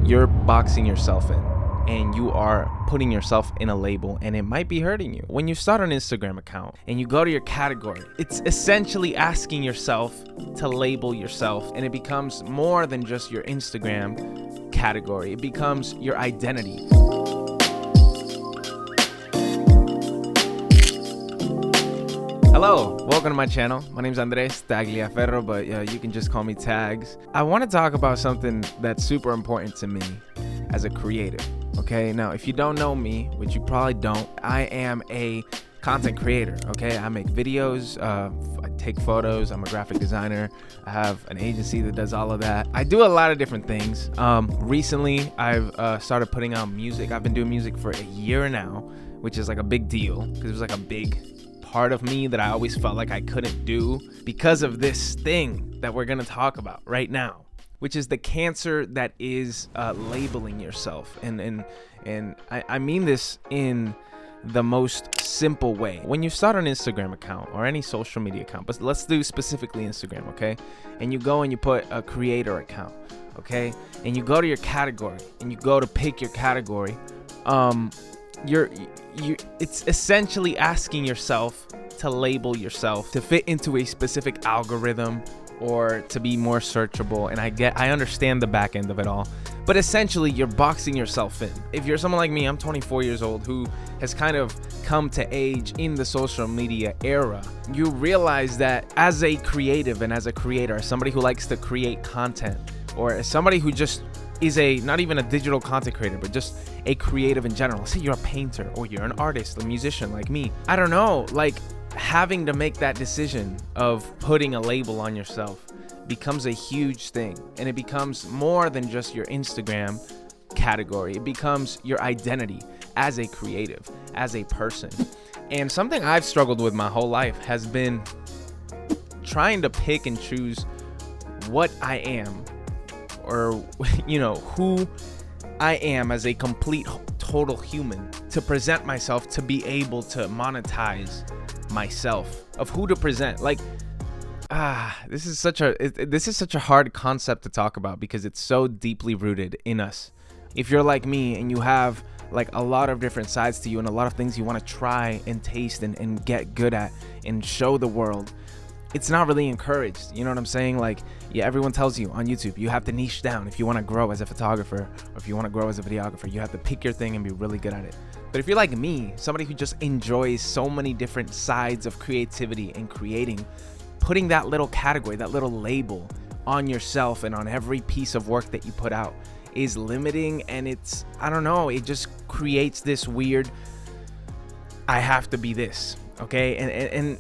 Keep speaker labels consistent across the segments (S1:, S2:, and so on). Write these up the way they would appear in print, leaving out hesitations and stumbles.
S1: you're boxing yourself in and you are putting yourself in a label, and it might be hurting you. When you start an Instagram account and you go to your category, it's essentially asking yourself to label yourself, and it becomes more than just your Instagram category. It becomes your identity. Hello, welcome to my channel. My name's Andres Tagliaferro, but you can just call me Tags. I want to talk about something that's super important to me as a creative. Okay, now if you don't know me, which you probably don't, I am a content creator. Okay, I make videos, I take photos, I'm a graphic designer, I have an agency that does all of that. I do a lot of different things. Recently I've started putting out music. I've been doing music for a year now, which is like a big deal because it was like a big part of me that I always felt like I couldn't do because of this thing that we're gonna talk about right now, which is the cancer that is labeling yourself. And I mean this in the most simple way. When you start an Instagram account or any social media account, but let's do specifically Instagram, okay? And you go and you put a creator account, okay? And you go to your category and you go to pick your category. It's essentially asking yourself to label yourself to fit into a specific algorithm or to be more searchable. And I understand the back end of it all, but essentially you're boxing yourself in. If you're someone like me, I'm 24 years old who has kind of come to age in the social media era, you realize that as a creative and as a creator, as somebody who likes to create content, or as somebody who just is not even a digital content creator, but just a creative in general. Say you're a painter or you're an artist, a musician like me. I don't know, like having to make that decision of putting a label on yourself becomes a huge thing. And it becomes more than just your Instagram category. It becomes your identity as a creative, as a person. And something I've struggled with my whole life has been trying to pick and choose what I am, or who I am as a complete total human, to present myself, to be able to monetize myself, of who to present. Like this is such a hard concept to talk about because it's so deeply rooted in us. If you're like me and you have like a lot of different sides to you and a lot of things you want to try and taste and get good at and show the world, it's not really encouraged. You know what I'm saying? Like, yeah, everyone tells you on YouTube, you have to niche down if you want to grow as a photographer, or if you want to grow as a videographer, you have to pick your thing and be really good at it. But if you're like me, somebody who just enjoys so many different sides of creativity and creating, putting that little category, that little label on yourself and on every piece of work that you put out is limiting. And it just creates this weird, I have to be this, okay? And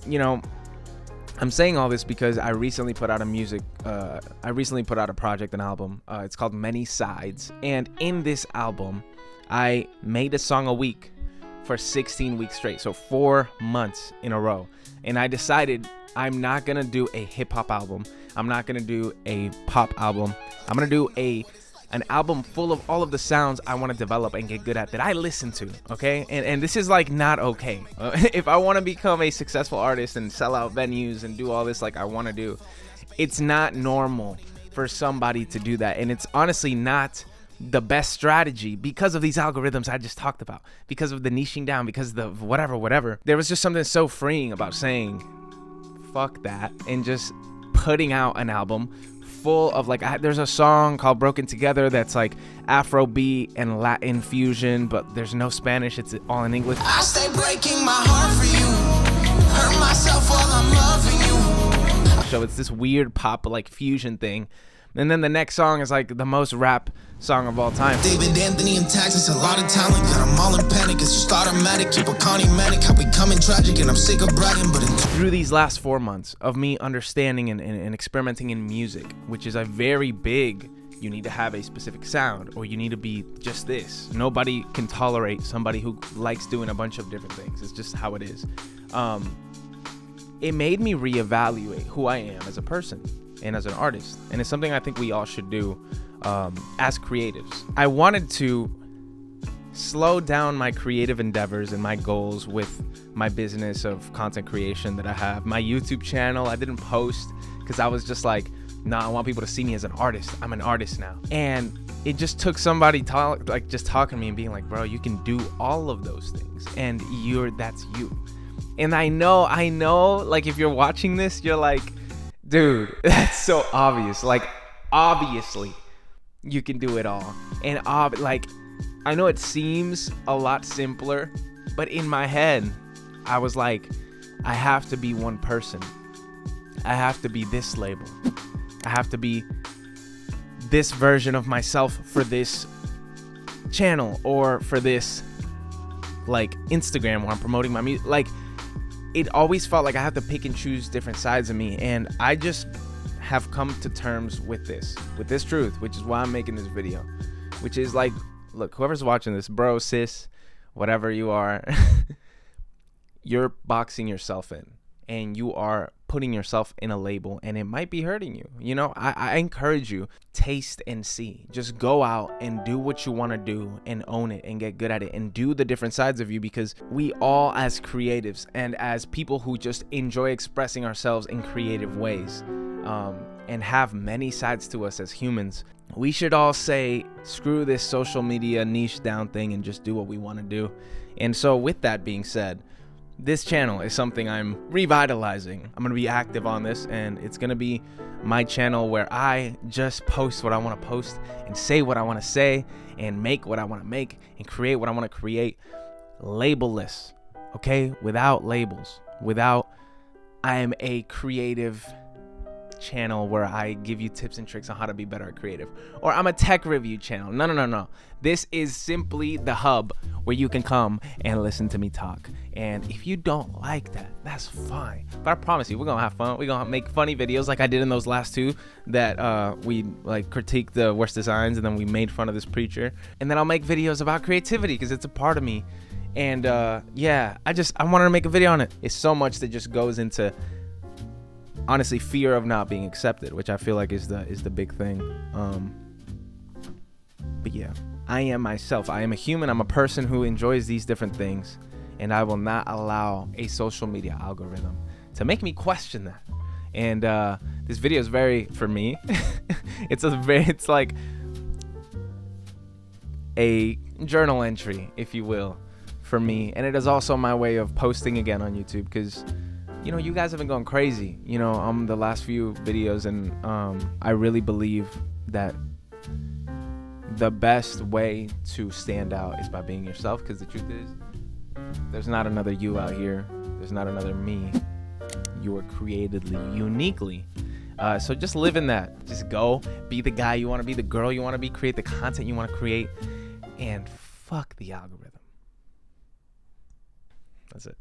S1: I'm saying all this because I recently put out a project, an album. It's called Many Sides. And in this album, I made a song a week for 16 weeks straight. So 4 months in a row. And I decided I'm not going to do a hip hop album. I'm not going to do a pop album. I'm going to do an album full of all of the sounds I want to develop and get good at, that I listen to, okay? And this is like not okay. If I want to become a successful artist and sell out venues and do all this like I want to do, it's not normal for somebody to do that. And it's honestly not the best strategy because of these algorithms I just talked about, because of the niching down, because of the whatever. There was just something so freeing about saying, fuck that, and just putting out an album full of there's a song called Broken Together that's like Afrobeat and Latin fusion, but there's no Spanish, it's all in English.
S2: I stay breaking my heart for you, hurt myself while I'm loving you.
S1: So it's this weird pop like fusion thing. And then the next song is like the most rap song of all time.
S2: David Anthony and Texas, a lot of talent, got them all in panic. It's just automatic, keep a Connie manic. How we coming tragic, and I'm sick of bragging, but
S1: through these last 4 months of me understanding and experimenting in music, which is a very big, you need to have a specific sound, or you need to be just this. Nobody can tolerate somebody who likes doing a bunch of different things. It's just how it is. It made me reevaluate who I am as a person and as an artist, and it's something I think we all should do as creatives. I wanted to slow down my creative endeavors and my goals with my business of content creation that I have. My YouTube channel, I didn't post because I was just like, No, I want people to see me as an artist. I'm an artist now. And it just took somebody just talking to me and being like, bro, you can do all of those things, and that's you. And I know, like, if you're watching this, you're like, dude, that's so obvious. Like, obviously, you can do it all. And like, I know it seems a lot simpler, but in my head, I was like, I have to be one person. I have to be this label. I have to be this version of myself for this channel, or for this, like, Instagram where I'm promoting my music. Like, it always felt like I have to pick and choose different sides of me. And I just have come to terms with this truth, which is why I'm making this video, which is like, look, whoever's watching this, bro, sis, whatever you are, you're boxing yourself in, and you are putting yourself in a label, and it might be hurting you. You know, I encourage you, taste and see. Just go out and do what you want to do and own it and get good at it and do the different sides of you, because we all, as creatives and as people who just enjoy expressing ourselves in creative ways, and have many sides to us as humans, we should all say, screw this social media niche down thing and just do what we want to do. And so with that being said, this channel is something I'm revitalizing. I'm going to be active on this, and it's going to be my channel where I just post what I want to post and say what I want to say and make what I want to make and create what I want to create, labelless, okay? Without labels, I am a creative channel where I give you tips and tricks on how to be better at creative, or I'm a tech review channel. No. This is simply the hub where you can come and listen to me talk. And if you don't like that, that's fine. But I promise you, we're gonna have fun. We're gonna make funny videos like I did in those last two that we like critiqued the worst designs, and then we made fun of this preacher. And then I'll make videos about creativity because it's a part of me. And yeah, I wanted to make a video on it. It's so much that just goes into, honestly, fear of not being accepted, which I feel like is the big thing. But yeah, I am myself. I am a human. I'm a person who enjoys these different things, and I will not allow a social media algorithm to make me question that. And this video is very, for me, it's like a journal entry, if you will, for me. And it is also my way of posting again on YouTube, because you know, you guys have been going crazy, you know, on the last few videos, and I really believe that the best way to stand out is by being yourself, because the truth is, there's not another you out here. There's not another me. You were createdly, uniquely. So just live in that. Just go, be the guy you want to be, the girl you want to be, create the content you want to create, and fuck the algorithm. That's it.